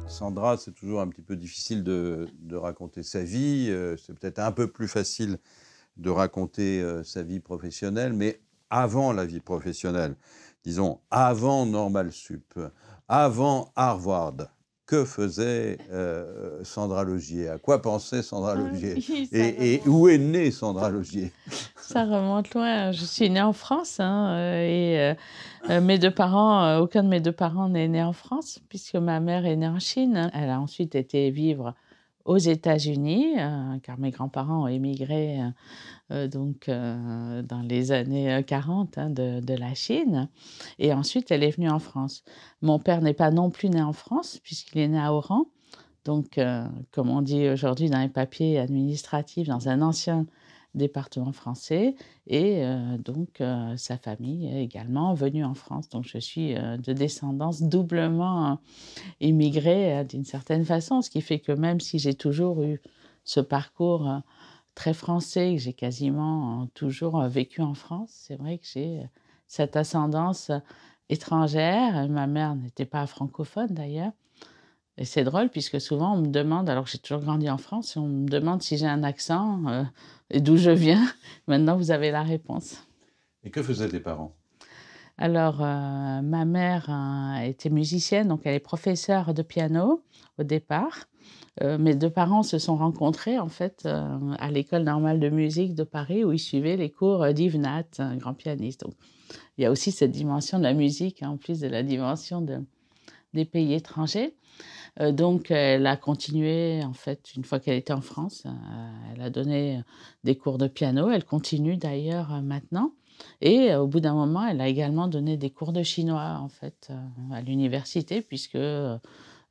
Sandra, c'est toujours un petit peu difficile de raconter sa vie. C'est peut-être un peu plus facile de raconter sa vie professionnelle, mais avant la vie professionnelle, disons avant Normal Sup, avant Harvard, que faisait Sandra Logier? À quoi pensait Sandra Ah Logier? oui, Et où est née Sandra Logier? ça remonte loin. Je suis née en France, hein, mes 2 parents, aucun de mes 2 parents n'est né en France puisque ma mère est née en Chine. Elle a ensuite été vivre aux États-Unis, car mes grands-parents ont émigré, dans les années, 40, hein, de la Chine, et ensuite elle est venue en France. Mon père n'est pas non plus né en France puisqu'il est né à Oran, donc comme on dit aujourd'hui dans les papiers administratifs, dans un ancien département français, et sa famille est également venue en France. Donc je suis, de descendance doublement immigrée, d'une certaine façon, ce qui fait que même si j'ai toujours eu ce parcours, très français, que j'ai quasiment toujours, vécu en France, c'est vrai que j'ai, cette ascendance, étrangère. Ma mère n'était pas francophone d'ailleurs, et c'est drôle puisque souvent on me demande, alors que j'ai toujours grandi en France, on me demande si j'ai un accent, et d'où je viens. Maintenant vous avez la réponse. Et que faisaient tes parents? Alors, ma mère, était musicienne, donc elle est professeure de piano au départ. Mes 2 parents se sont rencontrés en fait, à l'École normale de musique de Paris où ils suivaient les cours, d'Yves Nat, un grand pianiste. Donc il y a aussi cette dimension de la musique, hein, en plus de la dimension des pays étrangers. Donc elle a continué en fait une fois qu'elle était en France, elle a donné des cours de piano. Elle continue d'ailleurs, maintenant, et au bout d'un moment, elle a également donné des cours de chinois en fait, à l'université puisque,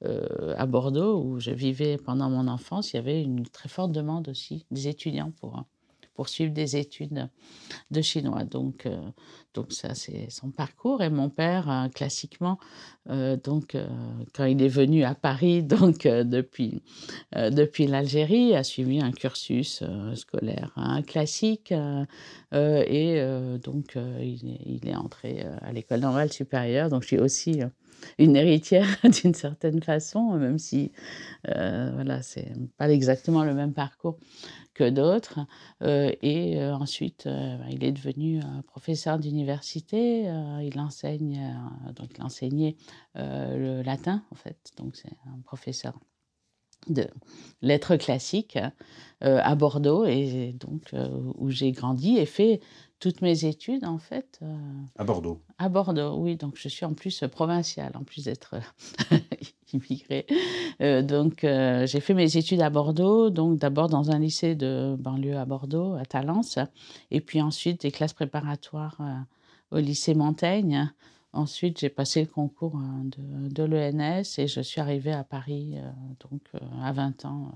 à Bordeaux où je vivais pendant mon enfance, il y avait une très forte demande aussi des étudiants pour suivre des études de chinois. Donc ça, c'est son parcours. Et mon père, classiquement, quand il est venu à Paris, depuis l'Algérie, a suivi un cursus, scolaire, hein, classique, il est entré, à l'École normale supérieure. Donc je suis aussi, une héritière d'une certaine façon, même si, voilà, c'est pas exactement le même parcours que d'autres, ensuite, il est devenu, professeur d'université, il enseignait, le latin, en fait, donc c'est un professeur de lettres classiques, à Bordeaux, et donc où j'ai grandi et fait toutes mes études, en fait, À Bordeaux. à Bordeaux. Oui, donc je suis en plus, provinciale, en plus d'être immigrée. J'ai fait mes études à Bordeaux, donc d'abord dans un lycée de banlieue à Bordeaux, à Talence, et puis ensuite des classes préparatoires, au lycée Montaigne. Ensuite, j'ai passé le concours, de l'ENS, et je suis arrivée à Paris, à 20 ans.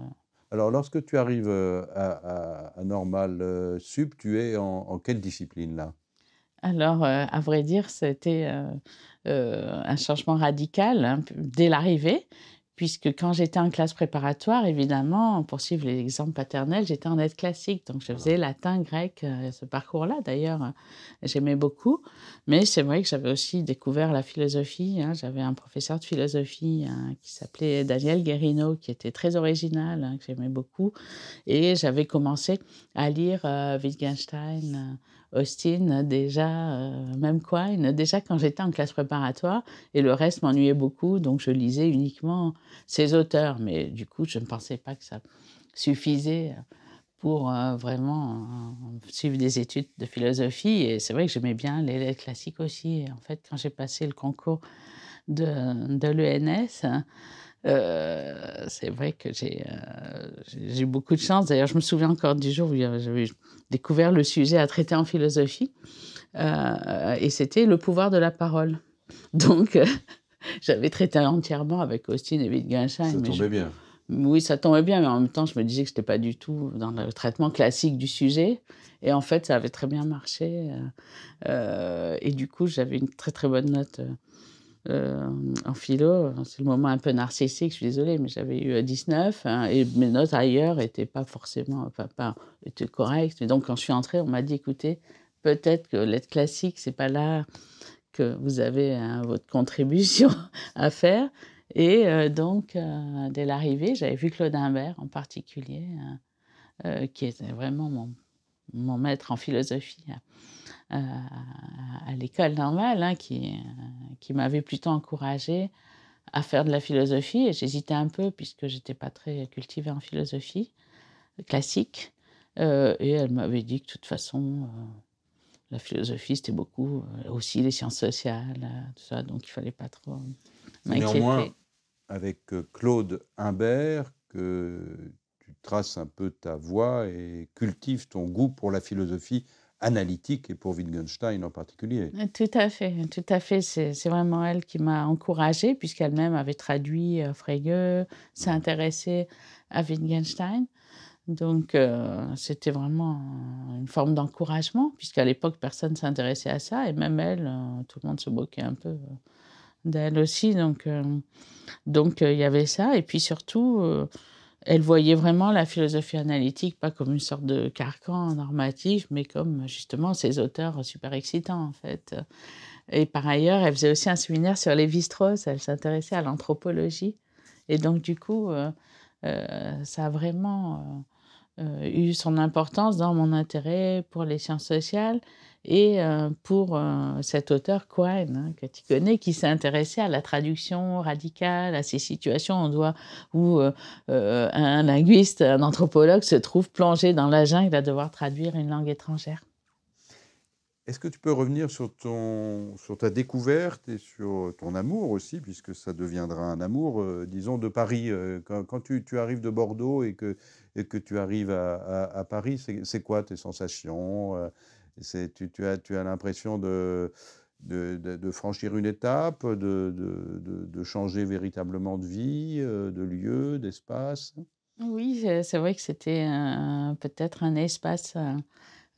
Alors, lorsque tu arrives à Normal Sup, tu es en quelle discipline là? Alors, à vrai dire, c'était, un changement radical, hein, dès l'arrivée, puisque quand j'étais en classe préparatoire, évidemment, pour suivre l'exemple paternel, j'étais en lettres classiques, donc je faisais latin, grec, ce parcours-là d'ailleurs, j'aimais beaucoup. Mais c'est vrai que j'avais aussi découvert la philosophie, hein. J'avais un professeur de philosophie, hein, qui s'appelait Daniel Guérino, qui était très original, hein, que j'aimais beaucoup, et j'avais commencé à lire, Wittgenstein, Austin, déjà, même Quine, déjà quand j'étais en classe préparatoire, et le reste m'ennuyait beaucoup, donc je lisais uniquement ces auteurs. Mais du coup, je ne pensais pas que ça suffisait pour, vraiment, suivre des études de philosophie, et c'est vrai que j'aimais bien les lettres classiques aussi. Et en fait, quand j'ai passé le concours de l'ENS, c'est vrai que j'ai eu beaucoup de chance. D'ailleurs, je me souviens encore du jour où j'avais découvert le sujet à traiter en philosophie, et c'était le pouvoir de la parole. Donc, j'avais traité entièrement avec Austin et Wittgenstein, Ça tombait bien. oui, ça tombait bien, mais en même temps, je me disais que j'étais pas du tout dans le traitement classique du sujet, et en fait, ça avait très bien marché, et du coup, j'avais une très, très bonne note, en philo. C'est le moment un peu narcissique, je suis désolée, mais j'avais eu, 19, hein, et mes notes ailleurs étaient pas forcément, enfin pas étaient correctes. Et donc quand je suis entrée, on m'a dit: «Écoutez, peut-être que lettres classiques, c'est pas là que vous avez, hein, votre contribution à faire». Et donc, dès l'arrivée, j'avais vu Claude Imbert en particulier, qui était vraiment mon maître en philosophie à l'école normale, hein, qui m'avait plutôt encouragée à faire de la philosophie. Et j'hésitais un peu puisque j'étais pas très cultivée en philosophie classique. Et elle m'avait dit que de toute façon, la philosophie, c'était beaucoup aussi les sciences sociales, tout ça, donc il fallait pas trop C'est néanmoins m'inquiéter. avec Claude Imbert que tu traces un peu ta voie et cultives ton goût pour la philosophie analytique et pour Wittgenstein en particulier. Tout à fait, tout à fait. C'est vraiment elle qui m'a encouragée puisqu'elle-même avait traduit Frege, s'est Mmh. intéressée à Wittgenstein. Donc c'était vraiment une forme d'encouragement puisqu'à l'époque, personne ne s'intéressait à ça et même elle, tout le monde se moquait un peu d'elle aussi. Donc il y avait ça et puis surtout, elle voyait vraiment la philosophie analytique pas comme une sorte de carcan normatif, mais comme justement ces auteurs super excitants, en fait. Et par ailleurs, elle faisait aussi un séminaire sur Lévi-Strauss, elle s'intéressait à l'anthropologie et donc du coup, ça a vraiment, eu son importance dans mon intérêt pour les sciences sociales et pour, cet auteur Quine, hein, que tu connais, qui s'est intéressé à la traduction radicale, à ces situations où un linguiste, un anthropologue se trouve plongé dans la jungle à devoir traduire une langue étrangère. Est-ce que tu peux revenir sur ta découverte et sur ton amour aussi, puisque ça deviendra un amour, disons, de Paris. Quand tu arrives de Bordeaux et que tu arrives à Paris, c'est quoi tes sensations? Tu as l'impression de franchir une étape, de changer véritablement de vie, de lieu, d'espace? Oui, c'est vrai que c'était peut-être un espace,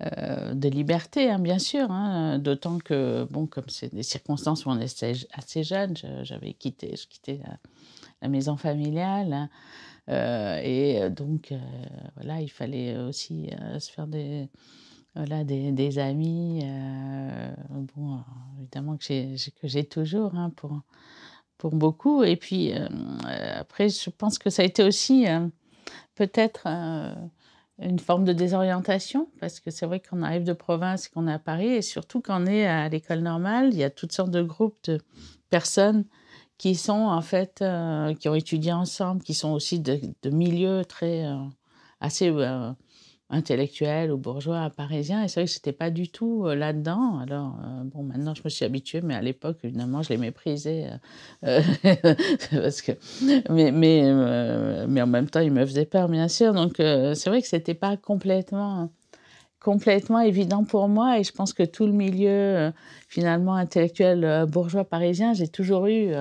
de liberté, hein, bien sûr, hein, d'autant que, bon, comme c'est des circonstances où on est assez jeune, je quittais la maison familiale, et donc voilà, il fallait aussi, se faire voilà, des amis, bon, évidemment que j'ai toujours, hein, pour beaucoup et puis, après je pense que ça a été aussi, peut-être, une forme de désorientation parce que c'est vrai qu'on arrive de province et qu'on est à Paris et surtout quand on est à l'école normale, il y a toutes sortes de groupes de personnes qui sont en fait, qui ont étudié ensemble, qui sont aussi de milieux très, assez, intellectuels ou bourgeois parisiens et c'est vrai que j'étais pas du tout, là-dedans. Alors, bon maintenant je me suis habituée, mais à l'époque évidemment je les méprisais, parce que mais en même temps ils me faisaient peur bien sûr donc c'est vrai que c'était pas complètement évident pour moi et je pense que tout le milieu, finalement intellectuel, bourgeois parisien, j'ai toujours eu,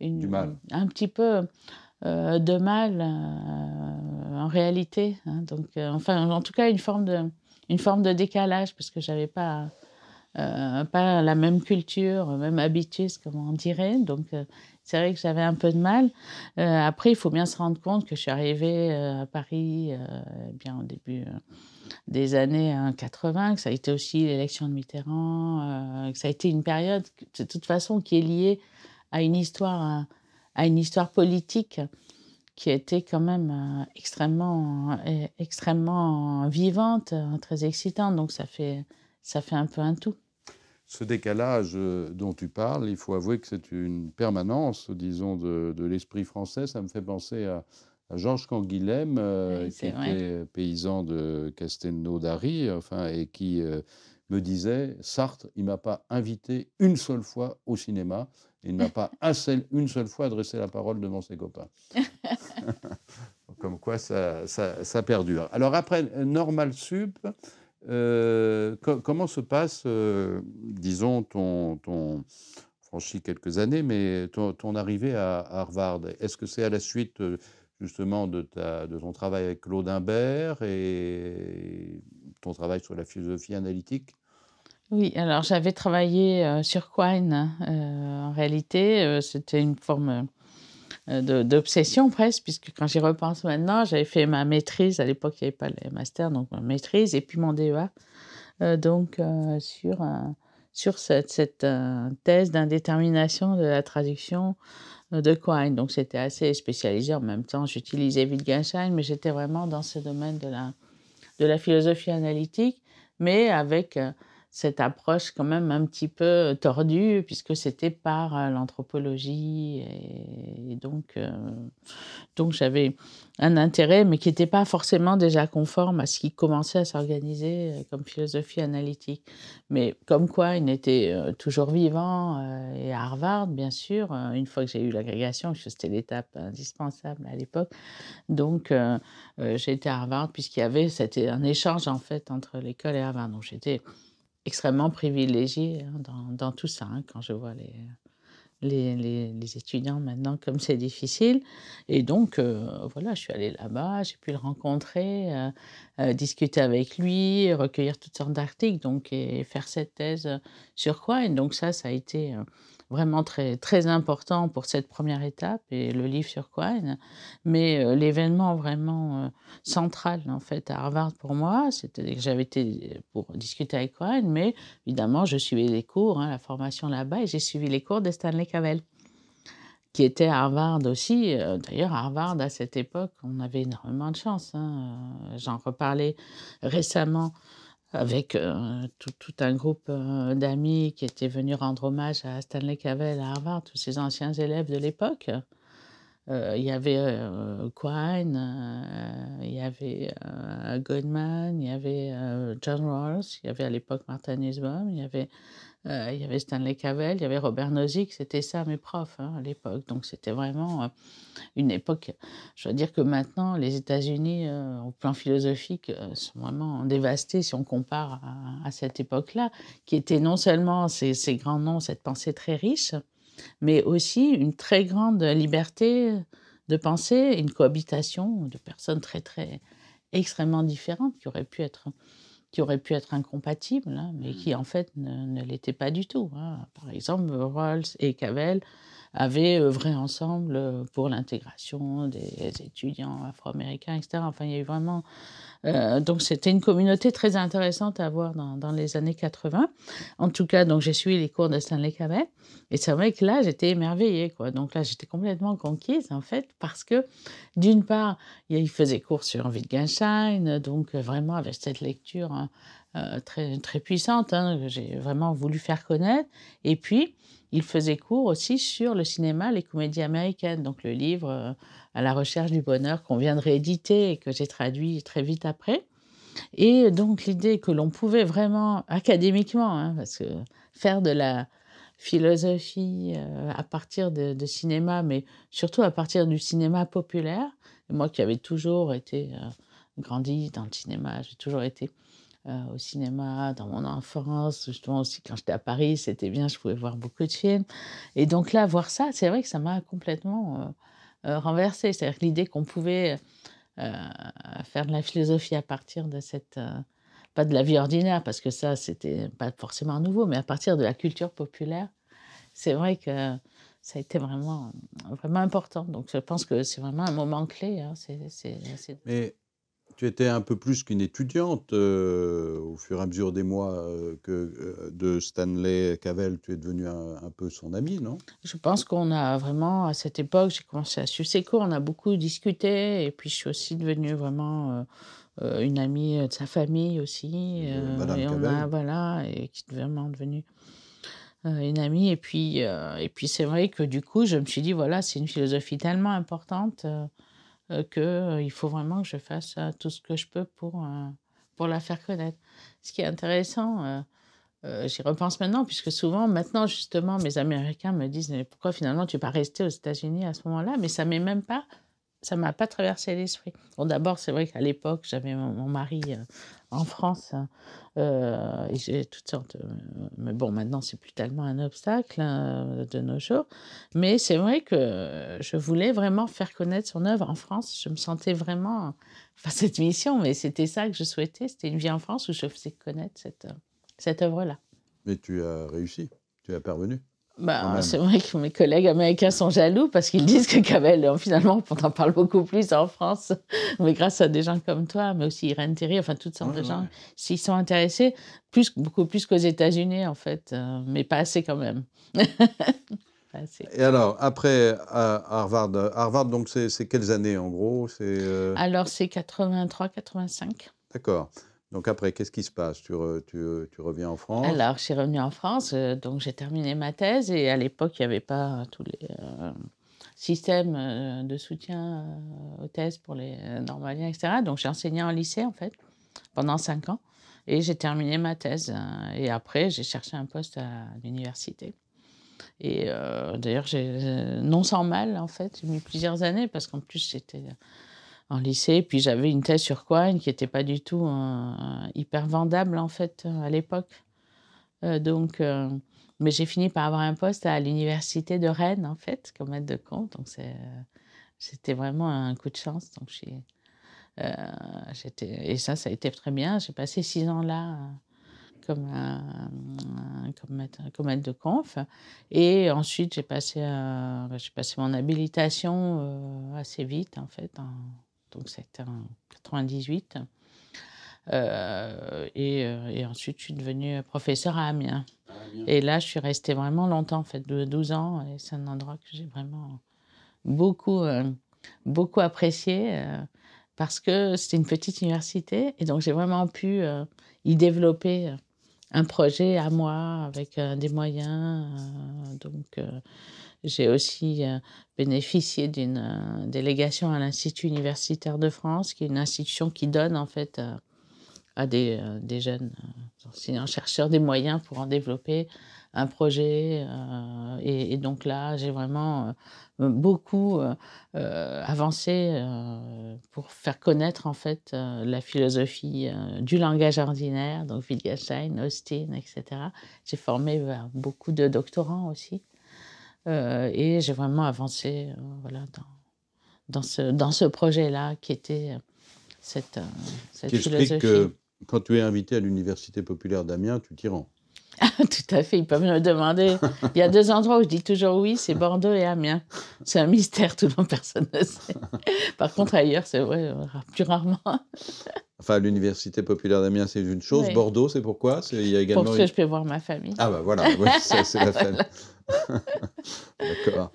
Du mal. un petit peu, de mal, en réalité, hein, donc enfin, en tout cas, une forme de décalage parce que j'avais pas la même culture, même habitus, comme on dirait, donc c'est vrai que j'avais un peu de mal. Après, il faut bien se rendre compte que je suis arrivée, à Paris, bien au début, des années, 80, que ça a été aussi l'élection de Mitterrand, que ça a été une période que de toute façon qui est liée à une histoire, à une histoire politique qui a été quand même, extrêmement vivante, très excitante, donc ça fait un peu un tout. Ce décalage dont tu parles, il faut avouer que c'est une permanence, disons, de l'esprit français. Ça me fait penser à Georges Canguilhem, Oui, qui c'est vrai. était paysan de Castelnaudary, enfin, et qui me disait, Sartre, il m'a pas invité une seule fois au cinéma, il ne m'a pas une seule fois adressé la parole devant ses copains. Comme quoi ça perdure. Alors après Normal Sup, comment se passe, disons, franchis quelques années, mais ton arrivée à Harvard? Est-ce que c'est à la suite justement de ton travail avec Claude Imbert et ton travail sur la philosophie analytique? Oui, alors j'avais travaillé, sur Quine, en réalité, c'était une forme, d'obsession presque puisque quand j'y repense maintenant, j'avais fait ma maîtrise, à l'époque il y avait pas les masters, donc ma maîtrise et puis mon DEA, donc sur cette thèse d'indétermination de la traduction de Quine. Donc c'était assez spécialisé. En même temps, j'utilisais Wittgenstein, mais j'étais vraiment dans ce domaine de la philosophie analytique, mais avec cette approche quand même un petit peu tordue, puisque c'était par l'anthropologie. Et donc j'avais un intérêt, mais qui n'était pas forcément déjà conforme à ce qui commençait à s'organiser comme philosophie analytique. Mais comme quoi, il était toujours vivant, et à Harvard, bien sûr, une fois que j'ai eu l'agrégation, parce que c'était l'étape indispensable à l'époque. Donc, j'ai été à Harvard puisqu'il y avait un échange, en fait, entre l'école et Harvard. Donc j'étais extrêmement privilégiée, hein, dans tout ça, hein, quand je vois les étudiants maintenant, comme c'est difficile. Et donc, voilà, je suis allée là-bas, j'ai pu le rencontrer, discuter avec lui, recueillir toutes sortes d'articles, donc, et faire cette thèse sur Quine. Donc ça a été vraiment très, très important pour cette première étape et le livre sur Quine. Mais l'événement vraiment central, en fait, à Harvard pour moi, c'était que j'avais été pour discuter avec Quine, mais évidemment, je suivais les cours, hein, la formation là-bas, et j'ai suivi les cours de Stanley Cavell, qui était à Harvard aussi. D'ailleurs, à Harvard, à cette époque, on avait énormément de chance, hein. J'en reparlais récemment avec tout un groupe d'amis qui étaient venus rendre hommage à Stanley Cavell à Harvard, tous ces anciens élèves de l'époque. Il y avait Quine, il y avait Goldman, il y avait John Rawls, il y avait à l'époque Martin Nussbaum, il y avait Stanley Cavell, il y avait Robert Nozick. C'était ça mes profs, hein, à l'époque. Donc c'était vraiment une époque. Je dois dire que maintenant, les États-Unis, au plan philosophique, sont vraiment dévastés si on compare à cette époque-là, qui était non seulement ces grands noms, cette pensée très riche, mais aussi une très grande liberté de penser, une cohabitation de personnes très, très extrêmement différentes qui auraient pu être incompatibles, hein, mais qui en fait ne l'étaient pas du tout, hein. Par exemple, Rawls et Cavell avaient œuvré ensemble pour l'intégration des étudiants afro-américains, etc. Enfin, il y a eu vraiment donc c'était une communauté très intéressante à voir dans les années 80. En tout cas, donc j'ai suivi les cours de Stanley Cavell, et c'est vrai que là, j'étais émerveillée, quoi. Donc là, j'étais complètement conquise, en fait, parce que d'une part, il faisait cours sur Wittgenstein, donc vraiment avec cette lecture, hein, très, très puissante, hein, que j'ai vraiment voulu faire connaître. Et puis, il faisait cours aussi sur le cinéma, les comédies américaines, donc le livre À la recherche du bonheur, qu'on vient de rééditer et que j'ai traduit très vite après. Et donc l'idée que l'on pouvait vraiment, académiquement, hein, parce que faire de la philosophie à partir de cinéma, mais surtout à partir du cinéma populaire, et moi qui avais toujours été grandi dans le cinéma, j'ai toujours été au cinéma dans mon enfance, justement aussi quand j'étais à Paris, c'était bien, je pouvais voir beaucoup de films. Et donc là, voir ça, c'est vrai que ça m'a complètement renversée. C'est-à-dire que l'idée qu'on pouvait faire de la philosophie à partir de cette, pas de la vie ordinaire, parce que ça, c'était pas forcément nouveau, mais à partir de la culture populaire, c'est vrai que ça a été vraiment, vraiment important. Donc je pense que c'est vraiment un moment clé, hein. Mais tu étais un peu plus qu'une étudiante au fur et à mesure des mois de Stanley Cavell. Tu es devenu un peu son ami, non? Je pense qu'on a vraiment, à cette époque, j'ai commencé à suivre ses cours, on a beaucoup discuté, et puis je suis aussi devenue vraiment une amie de sa famille aussi, De Madame et on a, Cavell. voilà, et qui est vraiment devenue une amie. Et puis c'est vrai que du coup, je me suis dit, voilà, c'est une philosophie tellement importante que il faut vraiment que je fasse tout ce que je peux pour la faire connaître. Ce qui est intéressant, j'y repense maintenant, puisque souvent, maintenant, justement, mes Américains me disent: «Mais pourquoi finalement tu n'es pas resté aux États-Unis à ce moment-là?» Mais ça m'a pas traversé l'esprit. Bon, d'abord, c'est vrai qu'à l'époque, j'avais mon mari en France, et j'ai toutes sortes, mais bon, maintenant, c'est plus tellement un obstacle, hein, de nos jours. Mais c'est vrai que je voulais vraiment faire connaître son œuvre en France. Je me sentais vraiment, enfin, cette mission, mais c'était ça que je souhaitais. C'était une vie en France où je faisais connaître cette œuvre-là. Mais tu as réussi, tu es parvenu. quand Ben, même. c'est vrai que mes collègues américains sont jaloux parce qu'ils disent que Cavell, finalement, on en parle beaucoup plus en France, mais grâce à des gens comme toi, mais aussi Irène Théry, enfin toutes sortes Ouais, de gens, ouais. s'ils sont intéressés, beaucoup plus qu'aux États-Unis, en fait, mais pas assez quand même. Pas assez. Et alors, après à Harvard, Harvard, donc c'est quelles années en gros? Alors, c'est 83-85. D'accord. Donc après, qu'est-ce qui se passe? Tu reviens en France? Alors, je suis revenue en France, donc j'ai terminé ma thèse et à l'époque, il n'y avait pas tous les systèmes de soutien aux thèses pour les normaliens, etc. Donc, j'ai enseigné en lycée, en fait, pendant 5 ans et j'ai terminé ma thèse. Et après, j'ai cherché un poste à l'université. Et d'ailleurs, non sans mal, en fait, j'ai mis plusieurs années parce qu'en plus, j'étais en lycée. Puis j'avais une thèse sur Quine qui n'était pas du tout hyper vendable, en fait, à l'époque. Donc, mais j'ai fini par avoir un poste à l'université de Rennes, en fait, comme aide de camp. Donc, c'était vraiment un coup de chance. Donc, euh, et ça a été très bien. J'ai passé 6 ans là comme aide de conf. Et ensuite, j'ai passé mon habilitation assez vite, en fait. Donc, c'était en 98. Et ensuite, je suis devenue professeure à Amiens. Ah, bien. Et là, je suis restée vraiment longtemps, en fait, de 12 ans. Et c'est un endroit que j'ai vraiment beaucoup, beaucoup apprécié parce que c'était une petite université. Et donc, j'ai vraiment pu y développer un projet à moi avec des moyens. J'ai aussi bénéficié d'une délégation à l'Institut universitaire de France, qui est une institution qui donne, en fait, à des jeunes enseignants-chercheurs des moyens pour en développer un projet. Et donc là, j'ai vraiment beaucoup avancé pour faire connaître en fait la philosophie du langage ordinaire, donc Wittgenstein, Austin, etc. J'ai formé beaucoup de doctorants aussi. Et j'ai vraiment avancé voilà, dans ce projet-là qui était cette, euh, Qui cette explique philosophie. que quand tu es invité à l'Université populaire d'Amiens, tu t'y rends. Tout à fait, ils peuvent me demander. Il y a 2 endroits où je dis toujours oui, c'est Bordeaux et Amiens. C'est un mystère, tout le monde, personne ne sait. Par contre, ailleurs, c'est vrai, plus rarement. Enfin, l'Université populaire d'Amiens, c'est une chose. Oui, Bordeaux, c'est pourquoi? Il y a pour également que une... je puisse voir ma famille. Ah bah voilà, oui, ça, c'est la famille. Voilà. D'accord.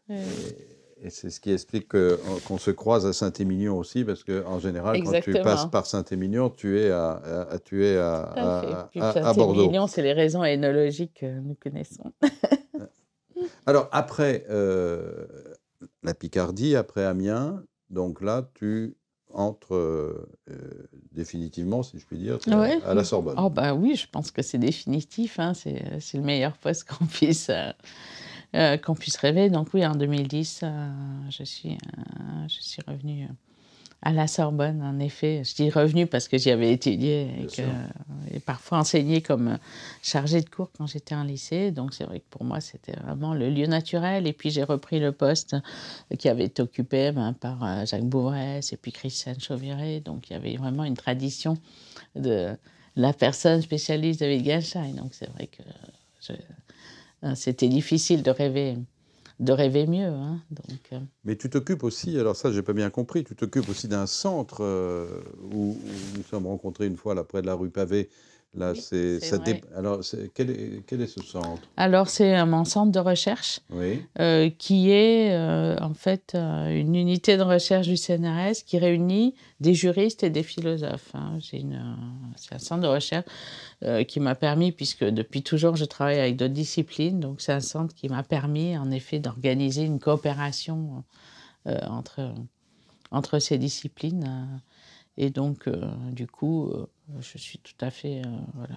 Oui, Et c'est ce qui explique qu'on se croise à Saint-Émilion aussi, parce qu'en général, quand tu passes exactement, par Saint-Émilion, tu es tout à fait. Puis à Bordeaux. Saint-Émilion, c'est les raisons énologiques que nous connaissons. Alors, après la Picardie, après Amiens, donc là, tu entres définitivement, si je puis dire, Ouais. à la Sorbonne. Oh bah oui, je pense que c'est définitif, hein, c'est le meilleur poste qu'on puisse rêver. Donc oui, en 2010, je suis revenue à la Sorbonne, en effet. Je dis revenue parce que j'y avais étudié Bien sûr. et parfois enseigné comme chargée de cours quand j'étais en lycée. Donc c'est vrai que pour moi, c'était vraiment le lieu naturel. Et puis j'ai repris le poste qui avait été occupé par Jacques Bouvresse et puis Christiane Chauviré. Donc il y avait vraiment une tradition de la personne spécialiste de Wittgenstein. Donc c'est vrai que c'était difficile de rêver mieux. Hein. Donc, Mais tu t'occupes aussi, alors ça, j'ai pas bien compris, tu t'occupes aussi d'un centre où nous sommes rencontrés une fois là près de la rue Pavée. Là, oui, c'est vrai. Alors, quel est ce centre? Alors c'est mon centre de recherche Oui, qui est en fait une unité de recherche du CNRS qui réunit des juristes et des philosophes. Hein. C'est un centre de recherche qui m'a permis, puisque depuis toujours je travaille avec d'autres disciplines, donc c'est un centre qui m'a permis en effet d'organiser une coopération entre ces disciplines. Et donc, du coup, je suis tout à fait... voilà,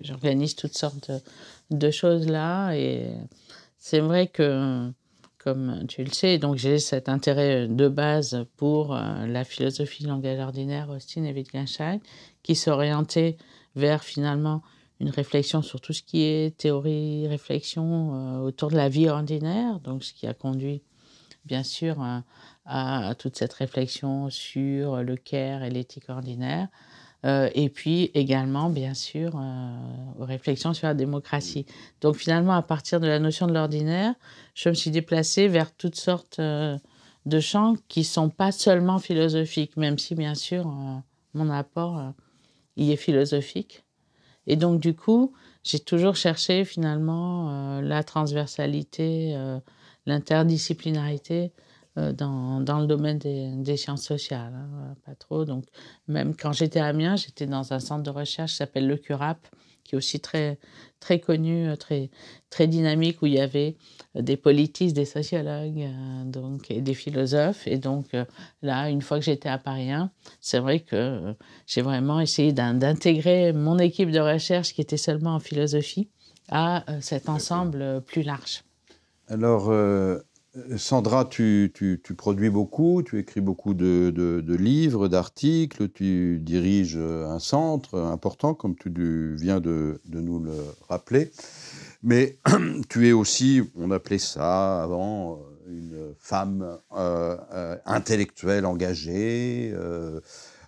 j'organise toutes sortes de choses là. Et c'est vrai que, comme tu le sais, donc j'ai cet intérêt de base pour la philosophie du langage ordinaire, Austin et Wittgenstein, qui s'orientait vers finalement une réflexion sur tout ce qui est théorie, réflexion autour de la vie ordinaire, donc ce qui a conduit bien sûr à toute cette réflexion sur le care et l'éthique ordinaire. et puis également, bien sûr, aux réflexions sur la démocratie. Donc finalement, à partir de la notion de l'ordinaire, je me suis déplacée vers toutes sortes de champs qui ne sont pas seulement philosophiques, même si, bien sûr, mon apport y est philosophique. Et donc, du coup, j'ai toujours cherché finalement la transversalité, l'interdisciplinarité dans le domaine des sciences sociales, hein, voilà, pas trop. Donc, même quand j'étais à Amiens, j'étais dans un centre de recherche qui s'appelle le CURAP, qui est aussi très, très connu, très dynamique, où il y avait des politistes, des sociologues, donc, et des philosophes. Et donc, là, une fois que j'étais à Paris 1, c'est vrai que j'ai vraiment essayé d'intégrer mon équipe de recherche, qui était seulement en philosophie, à cet ensemble plus large. Alors, Sandra, tu produis beaucoup, tu écris beaucoup de livres, d'articles, tu diriges un centre important, comme tu viens de nous le rappeler. Mais tu es aussi, on appelait ça avant, une femme intellectuelle engagée,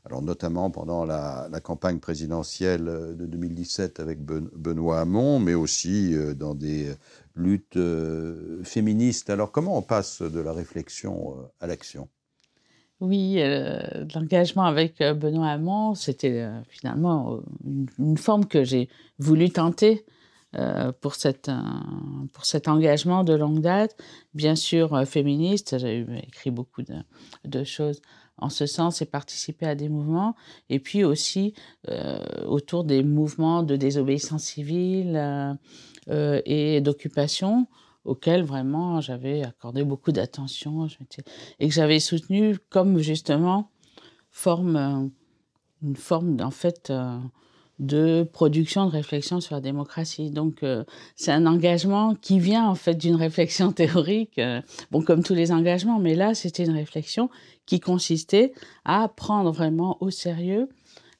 alors notamment pendant la campagne présidentielle de 2017 avec Benoît Hamon, mais aussi dans des luttes féministes. Alors comment on passe de la réflexion à l'action? Oui, l'engagement avec Benoît Hamon, c'était finalement une forme que j'ai voulu tenter pour cet engagement de longue date. Bien sûr, féministe, j'ai écrit beaucoup de choses en ce sens et participé à des mouvements. Et puis aussi autour des mouvements de désobéissance civile et d'occupation, auxquels vraiment j'avais accordé beaucoup d'attention et que j'avais soutenu comme justement une forme en fait de production de réflexion sur la démocratie. Donc c'est un engagement qui vient en fait d'une réflexion théorique, bon comme tous les engagements, mais là c'était une réflexion qui consistait à prendre vraiment au sérieux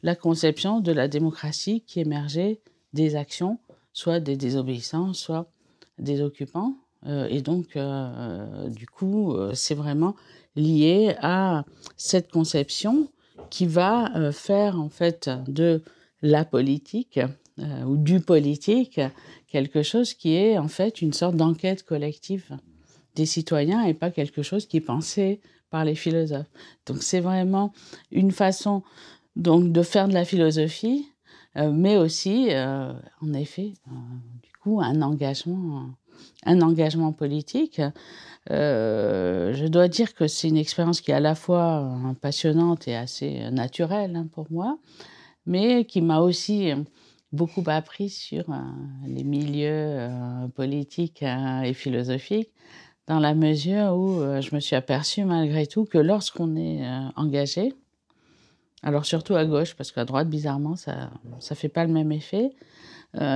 la conception de la démocratie qui émergeait des actions, soit des désobéissants, soit des occupants. Et donc, du coup, c'est vraiment lié à cette conception qui va faire en fait de la politique ou du politique quelque chose qui est en fait une sorte d'enquête collective des citoyens et pas quelque chose qui est pensé par les philosophes. Donc c'est vraiment une façon donc de faire de la philosophie, mais aussi, en effet, du coup, un engagement politique. Je dois dire que c'est une expérience qui est à la fois passionnante et assez naturelle hein, pour moi, mais qui m'a aussi beaucoup appris sur les milieux politiques et philosophiques, dans la mesure où je me suis aperçue malgré tout que lorsqu'on est engagé, alors surtout à gauche, parce qu'à droite, bizarrement, ça fait pas le même effet.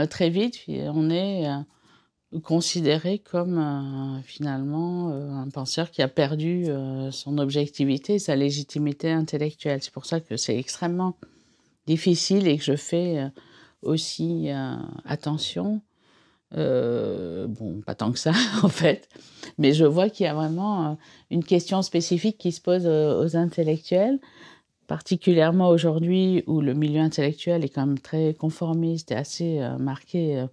Très vite, on est considéré comme finalement un penseur qui a perdu son objectivité, sa légitimité intellectuelle. C'est pour ça que c'est extrêmement difficile et que je fais aussi attention. Bon, pas tant que ça en fait, mais je vois qu'il y a vraiment une question spécifique qui se pose aux intellectuels. Particulièrement aujourd'hui où le milieu intellectuel est quand même très conformiste et assez marqué,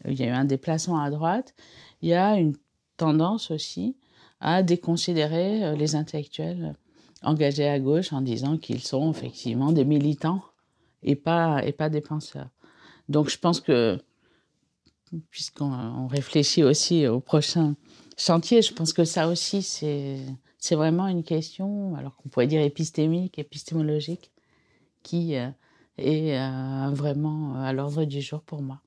il y a eu un déplacement à droite, il y a une tendance aussi à déconsidérer les intellectuels engagés à gauche en disant qu'ils sont effectivement des militants et pas des penseurs. Donc je pense que, puisqu'on réfléchit aussi au prochain chantier, je pense que ça aussi c'est vraiment une question, alors qu'on pourrait dire épistémique, épistémologique, qui est vraiment à l'ordre du jour pour moi.